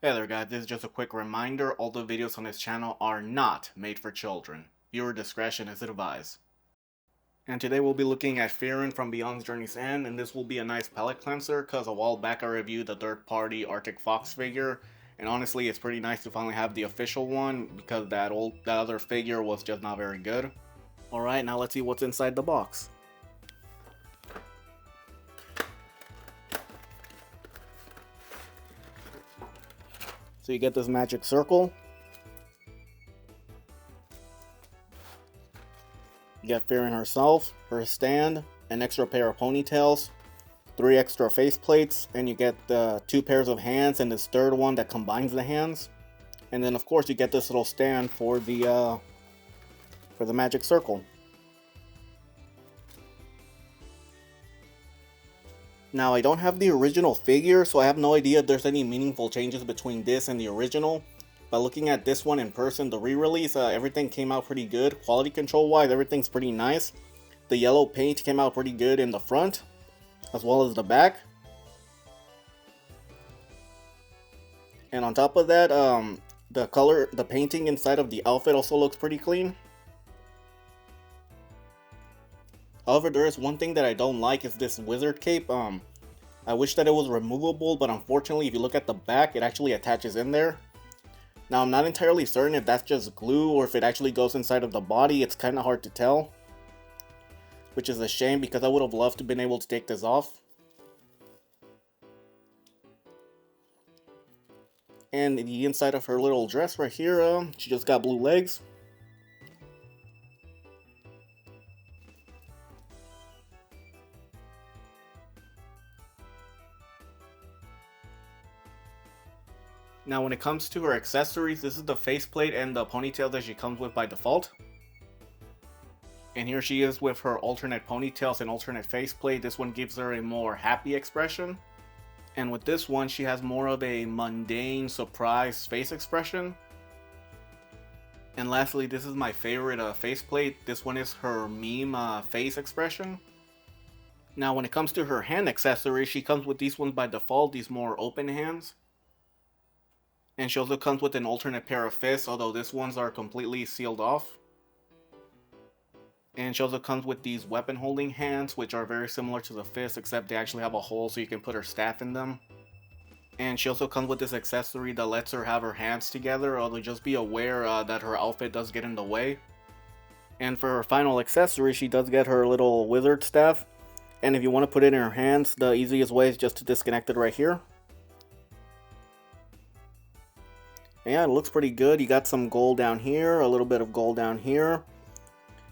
Hey there guys, this is just a quick reminder, all the videos on this channel are not made for children. Viewer discretion is advised. And today we'll be looking at Frieren from Beyond Journey's End, and this will be a nice palette cleanser because a while back I reviewed the third-party Arctic Fox figure, and honestly it's pretty nice to finally have the official one because that other figure was just not very good. Alright, now let's see what's inside the box. So you get this magic circle. You get Frieren herself, her stand, an extra pair of ponytails, 3 extra faceplates, and you get the 2 pairs of hands and this third one that combines the hands. And then of course you get this little stand for the magic circle. Now I don't have the original figure, so I have no idea if there's any meaningful changes between this and the original. But looking at this one in person, the re-release, everything came out pretty good. Quality control wise, everything's pretty nice. The yellow paint came out pretty good in the front, as well as the back. And on top of that, the painting inside of the outfit also looks pretty clean. However, there is one thing that I don't like is this wizard cape. I wish that it was removable, but unfortunately if you look at the back, it actually attaches in there. Now I'm not entirely certain if that's just glue or if it actually goes inside of the body. It's kind of hard to tell, which is a shame because I would have loved to have been able to take this off. And the inside of her little dress right here, she just got blue legs. Now when it comes to her accessories, this is the faceplate and the ponytail that she comes with by default. And here she is with her alternate ponytails and alternate faceplate. This one gives her a more happy expression. And with this one, she has more of a mundane, surprised face expression. And lastly, this is my favorite faceplate. This one is her meme face expression. Now when it comes to her hand accessories, she comes with these ones by default, these more open hands. And she also comes with an alternate pair of fists, although these ones are completely sealed off. And she also comes with these weapon holding hands, which are very similar to the fists, except they actually have a hole so you can put her staff in them. And she also comes with this accessory that lets her have her hands together, although just be aware that her outfit does get in the way. And for her final accessory, she does get her little wizard staff. And if you want to put it in her hands, the easiest way is just to disconnect it right here. Yeah, it looks pretty good. You got some gold down here, a little bit of gold down here.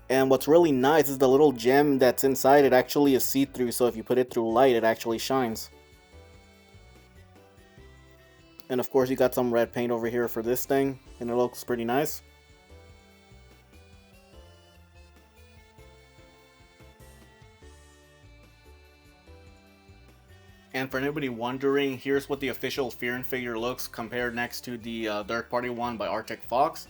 And what's really nice is the little gem that's inside, it actually is see-through, so if you put it through light, it actually shines. And of course you got some red paint over here for this thing, and it looks pretty nice. And for anybody wondering, here's what the official Frieren figure looks compared next to the third-party one by Arctic Fox.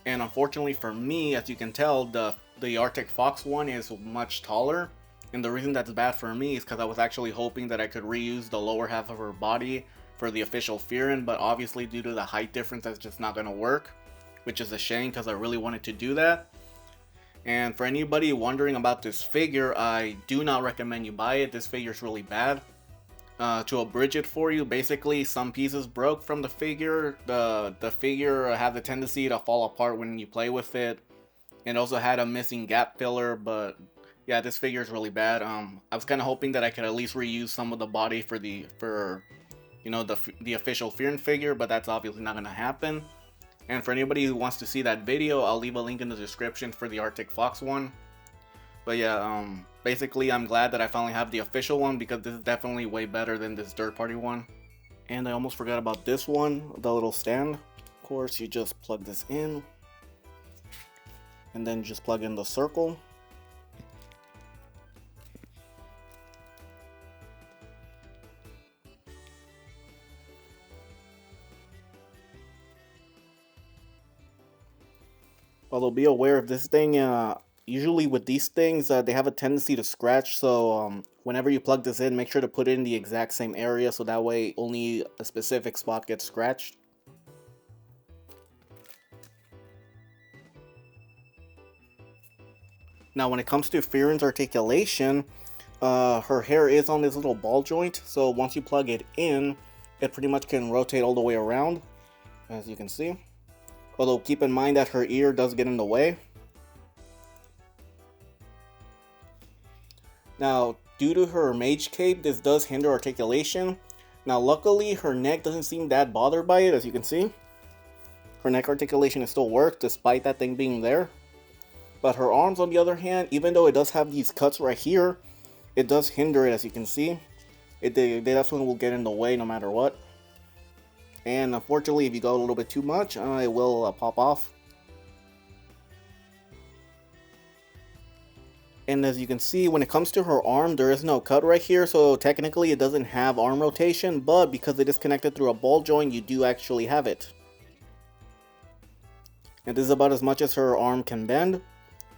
And unfortunately for me, as you can tell, the Arctic Fox one is much taller. And the reason that's bad for me is because I was actually hoping that I could reuse the lower half of her body for the official Frieren, but obviously due to the height difference, that's just not going to work, which is a shame because I really wanted to do that. And for anybody wondering about this figure, I do not recommend you buy it. This figure is really bad. To abridge it for you, basically some pieces broke from the figure. The figure had the tendency to fall apart when you play with it. It also had a missing gap filler, but yeah, this figure is really bad. I was kind of hoping that I could at least reuse some of the body for the official Frieren figure, but that's obviously not gonna happen. And for anybody who wants to see that video, I'll leave a link in the description for the Arctic Fox one. But yeah, basically I'm glad that I finally have the official one because this is definitely way better than this third-party one. And I almost forgot about this one, the little stand. Of course, you just plug this in. And then just plug in the circle. Although be aware if this thing Usually with these things, they have a tendency to scratch, so whenever you plug this in, make sure to put it in the exact same area so that way only a specific spot gets scratched. Now when it comes to Frieren's articulation, her hair is on this little ball joint, so once you plug it in, it pretty much can rotate all the way around, as you can see. Although keep in mind that her ear does get in the way. Now, due to her mage cape, this does hinder articulation. Now, luckily, her neck doesn't seem that bothered by it, as you can see. Her neck articulation is still works, despite that thing being there. But her arms, on the other hand, even though it does have these cuts right here, it does hinder it, as you can see. They definitely will get in the way no matter what. And unfortunately, if you go a little bit too much, it will pop off. And as you can see, when it comes to her arm, there is no cut right here, so technically it doesn't have arm rotation, but because it is connected through a ball joint, you do actually have it. And this is about as much as her arm can bend.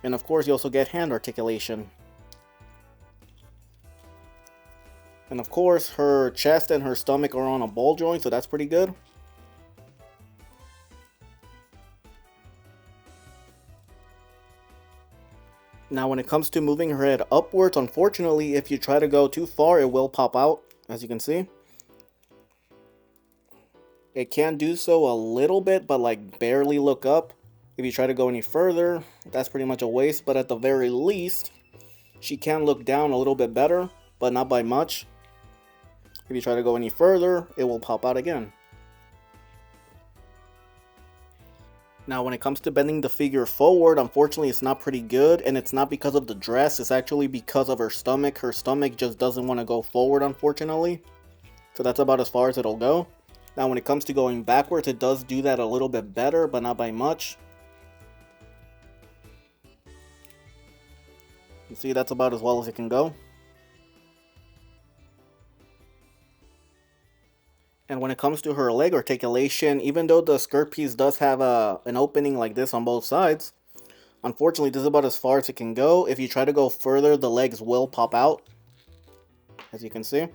And of course, you also get hand articulation. And of course, her chest and her stomach are on a ball joint, so that's pretty good. Now when it comes to moving her head upwards, unfortunately, if you try to go too far, it will pop out, as you can see. It can do so a little bit, but like barely look up. If you try to go any further, that's pretty much a waste, but at the very least, she can look down a little bit better, but not by much. If you try to go any further, it will pop out again. Now when it comes to bending the figure forward, unfortunately it's not pretty good, and it's not because of the dress, it's actually because of her stomach. Her stomach just doesn't want to go forward, unfortunately. So that's about as far as it'll go. Now when it comes to going backwards, it does do that a little bit better, but not by much. You see, that's about as well as it can go. And when it comes to her leg articulation, even though the skirt piece does have an opening like this on both sides, unfortunately this is about as far as it can go. If you try to go further, the legs will pop out, as you can see.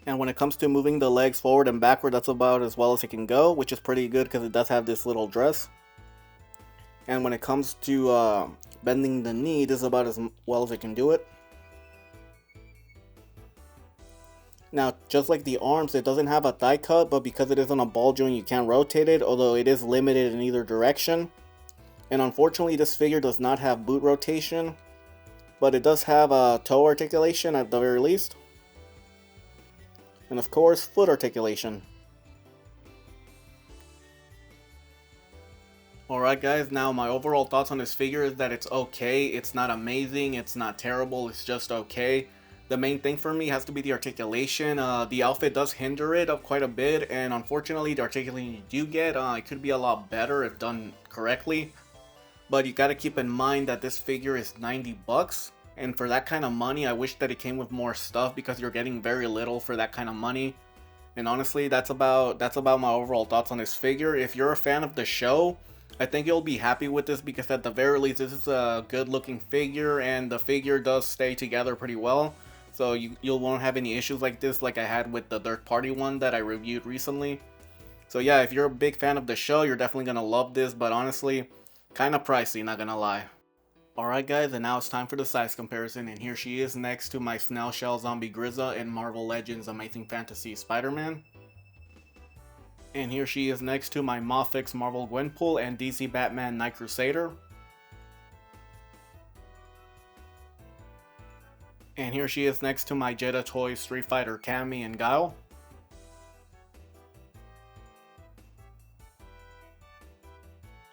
And when it comes to moving the legs forward and backward, that's about as well as it can go, which is pretty good because it does have this little dress. And when it comes to bending the knee, this is about as well as it can do it. Now, just like the arms, it doesn't have a thigh cut, but because it is on a ball joint, you can't rotate it, although it is limited in either direction. And unfortunately, this figure does not have boot rotation, but it does have a toe articulation at the very least. And of course, foot articulation. Alright guys, now my overall thoughts on this figure is that it's okay. It's not amazing, it's not terrible, it's just okay. The main thing for me has to be the articulation. The outfit does hinder it quite a bit, and unfortunately the articulation you do get, it could be a lot better if done correctly. But you gotta keep in mind that this figure is 90 bucks, and for that kind of money, I wish that it came with more stuff because you're getting very little for that kind of money. And honestly, that's about my overall thoughts on this figure. If you're a fan of the show, I think you'll be happy with this because at the very least, this is a good looking figure, and the figure does stay together pretty well. So you won't have any issues like this like I had with the third party one that I reviewed recently. So yeah, if you're a big fan of the show, you're definitely gonna love this, but honestly, kinda pricey, not gonna lie. Alright guys, and now it's time for the size comparison, and here she is next to my Snail Shell Zombie Grizza in Marvel Legends Amazing Fantasy Spider-Man. And here she is next to my Mofix Marvel Gwenpool and DC Batman Night Crusader. And here she is next to my Bigbadtoys Street Fighter Cammy and Guile.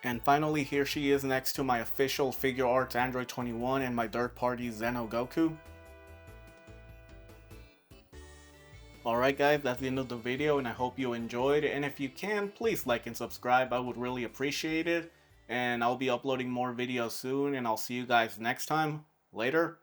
And finally, here she is next to my official Figuarts Android 21 and my third party Zeno Goku. Alright guys, that's the end of the video, and I hope you enjoyed. And if you can, please like and subscribe, I would really appreciate it. And I'll be uploading more videos soon, and I'll see you guys next time. Later.